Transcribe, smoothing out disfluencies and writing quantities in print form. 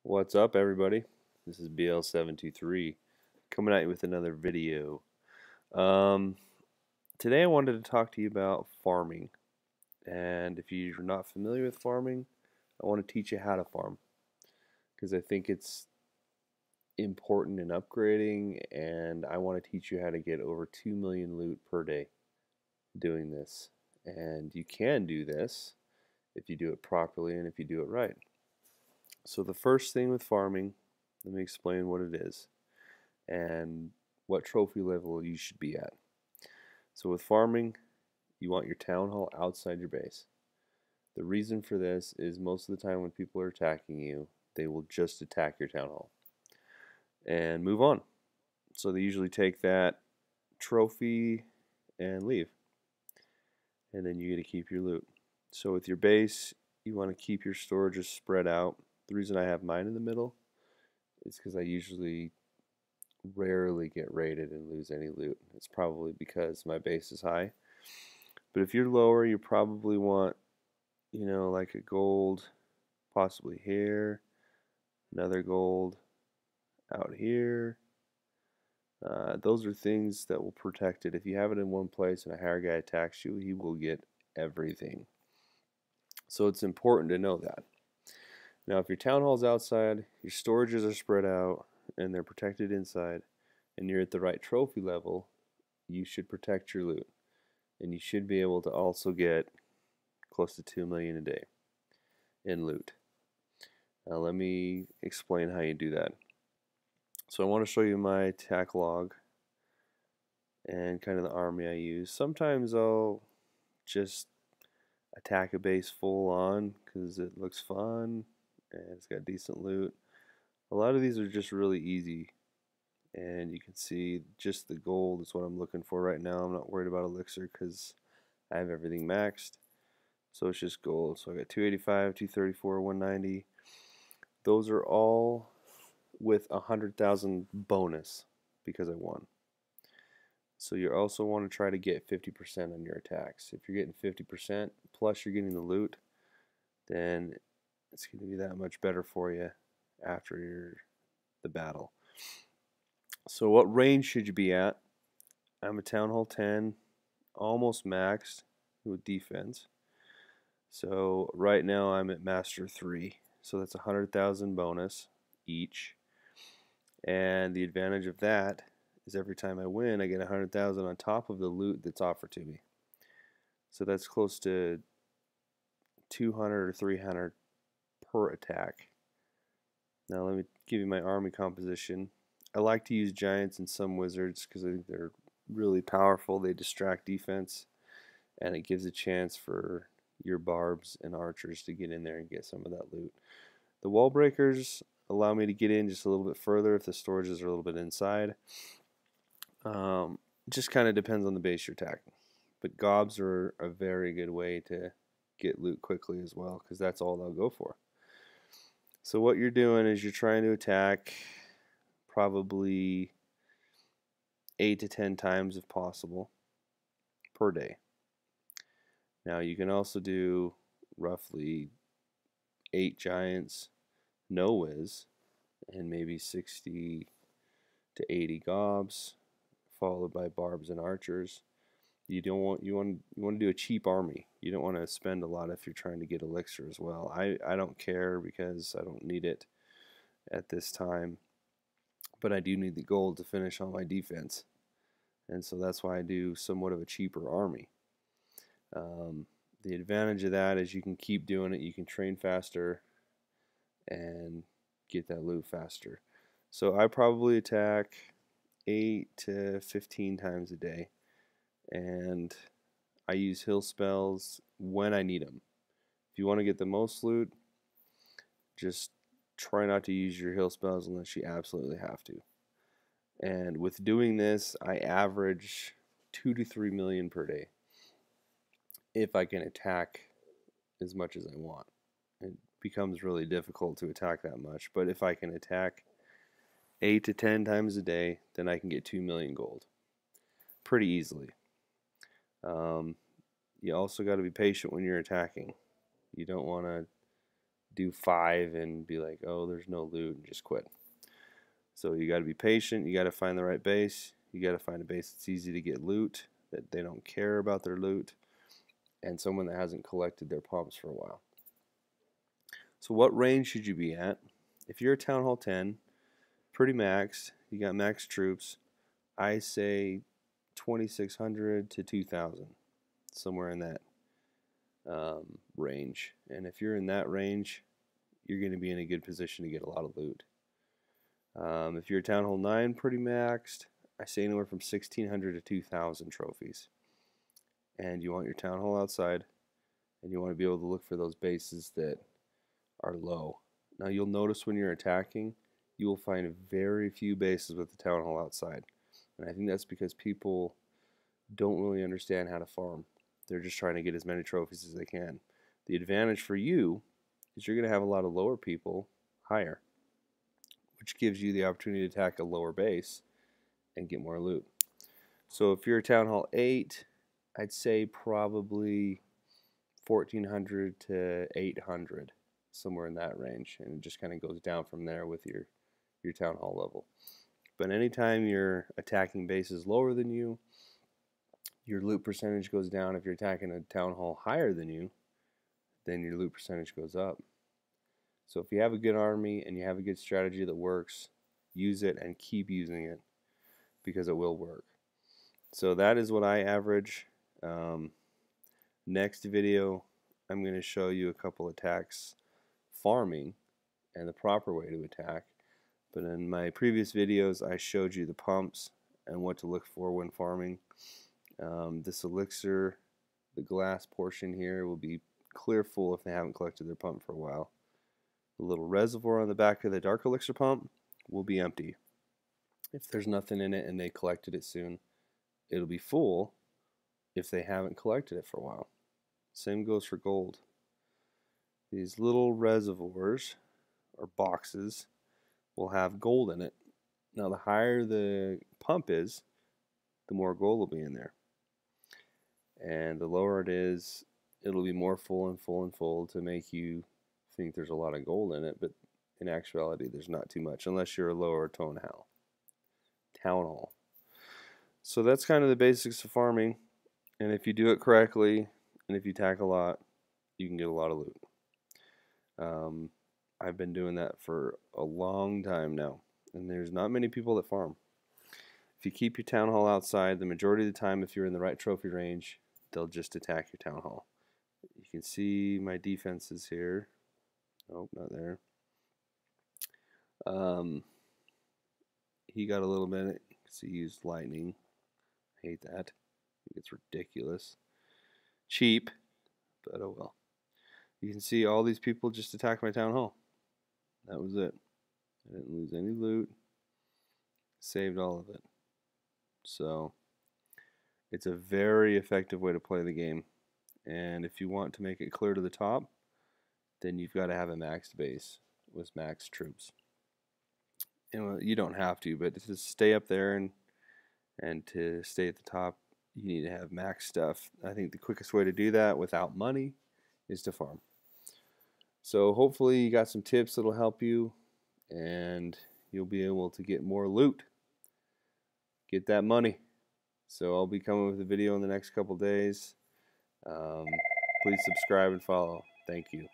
What's up, everybody? This is BL723 coming at you with another video. Um, Today I wanted to talk to you about farming. And if you're not familiar with farming, I want to teach you how to farm because I think it's important in upgrading, and I want to teach you how to get over 2 million loot per day doing this. And you can do this if you do it properly and if you do it right. So the first thing with farming, let me explain what it is and what trophy level you should be at. So with farming, you want your town hall outside your base. The reason for this is most of the time when people are attacking you, they will just attack your town hall and move on. So they usually take that trophy and leave. And then you get to keep your loot. So with your base, you want to keep your storages spread out. The reason I have mine in the middle is because I usually rarely get raided and lose any loot. It's probably because my base is high. But if you're lower, you probably want, like a gold, possibly here, another gold out here. Those are things that will protect it. If you have it in one place and a higher guy attacks you, he will get everything. So it's important to know that. Now, if your town hall's outside, your storages are spread out, and they're protected inside, and you're at the right trophy level, you should protect your loot. And you should be able to also get close to 2 million a day in loot. Now let me explain how you do that. So I want to show you my attack log and kind of the army I use. Sometimes I'll just attack a base full on because it looks fun and it's got decent loot. A lot of these are just really easy, and you can see just the gold is what I'm looking for right now. I'm not worried about elixir because I have everything maxed. So it's just gold. So I got 285, 234, 190. Those are all with 100,000 bonus because I won. So you also want to try to get 50% on your attacks. If you're getting 50% plus you're getting the loot, then it's going to be that much better for you after the battle. So what range should you be at? I'm a Town Hall 10, almost maxed with defense. So right now I'm at Master 3. So that's 100,000 bonus each. And the advantage of that is every time I win, I get 100,000 on top of the loot that's offered to me. So that's close to 200 or 300 per attack. Now let me give you my army composition. I like to use giants and some wizards because I think they're really powerful. They distract defense, and it gives a chance for your barbs and archers to get in there and get some of that loot. The wall breakers allow me to get in just a little bit further if the storages are a little bit inside. Just kind of depends on the base you're attacking. But gobs are a very good way to get loot quickly as well, because that's all they'll go for. So what you're doing is you're trying to attack probably 8 to 10 times if possible per day. Now you can also do roughly 8 giants, no whiz, and maybe 60 to 80 gobs, followed by barbs and archers. You want to do a cheap army. You don't want to spend a lot if you're trying to get elixir as well. I don't care because I don't need it at this time, but I do need the gold to finish all my defense, and so that's why I do somewhat of a cheaper army. The advantage of that is you can keep doing it. You can train faster and get that loot faster. So I probably attack 8 to 15 times a day, and I use heal spells when I need them. If you want to get the most loot, just try not to use your heal spells unless you absolutely have to. And with doing this, I average 2 to 3 million per day if I can attack as much as I want. It becomes really difficult to attack that much, but if I can attack 8 to 10 times a day, then I can get 2 million gold pretty easily. You also got to be patient when you're attacking. You don't want to do 5 and be like, oh, there's no loot, and just quit. So you got to be patient. You got to find the right base. You got to find a base that's easy to get loot, that they don't care about their loot, and someone that hasn't collected their pumps for a while. So what range should you be at? If you're a Town Hall 10, pretty maxed, you got max troops, I say 2,600 to 2,000, somewhere in that range. And if you're in that range, you're going to be in a good position to get a lot of loot. If you're a Town Hall 9 pretty maxed, I say anywhere from 1,600 to 2,000 trophies. And you want your Town Hall outside, and you want to be able to look for those bases that are low. Now you'll notice when you're attacking, you will find very few bases with the Town Hall outside. And I think that's because people don't really understand how to farm. They're just trying to get as many trophies as they can. The advantage for you is you're going to have a lot of lower people higher, which gives you the opportunity to attack a lower base and get more loot. So if you're a Town Hall 8, I'd say probably 1,400 to 800, somewhere in that range, and it just kind of goes down from there with your Town Hall level. But anytime you're attacking bases lower than you, your loot percentage goes down. If you're attacking a Town Hall higher than you, then your loot percentage goes up. So if you have a good army and you have a good strategy that works, use it and keep using it, because it will work. So that is what I average. Next video, I'm going to show you a couple attacks farming and the proper way to attack. But in my previous videos, I showed you the pumps and what to look for when farming. This elixir, the glass portion here, will be clear full if they haven't collected their pump for a while. The little reservoir on the back of the dark elixir pump will be empty. If there's nothing in it and they collected it soon, it'll be full if they haven't collected it for a while. Same goes for gold. These little reservoirs or boxes will have gold in it. Now the higher the pump is, the more gold will be in there. And the lower it is, it'll be more full and full and full to make you think there's a lot of gold in it, but in actuality there's not too much unless you're a lower Town Hall. So that's kind of the basics of farming, and if you do it correctly and if you attack a lot, you can get a lot of loot. I've been doing that for a long time now, and there's not many people that farm. If you keep your Town Hall outside, the majority of the time, if you're in the right trophy range, they'll just attack your Town Hall. You can see my defenses here. Nope, not there. He got a little bit. Because he used lightning. I hate that. I think it's ridiculous. Cheap, but oh well. You can see all these people just attacked my Town Hall. That was it. I didn't lose any loot. Saved all of it. So it's a very effective way to play the game. And if you want to make it clear to the top, then you've got to have a maxed base with max troops. You don't have to, but to stay up there and to stay at the top, you need to have max stuff. I think the quickest way to do that without money is to farm. So hopefully you got some tips that'll help you, and you'll be able to get more loot. Get that money. So I'll be coming with a video in the next couple days. Please subscribe and follow. Thank you.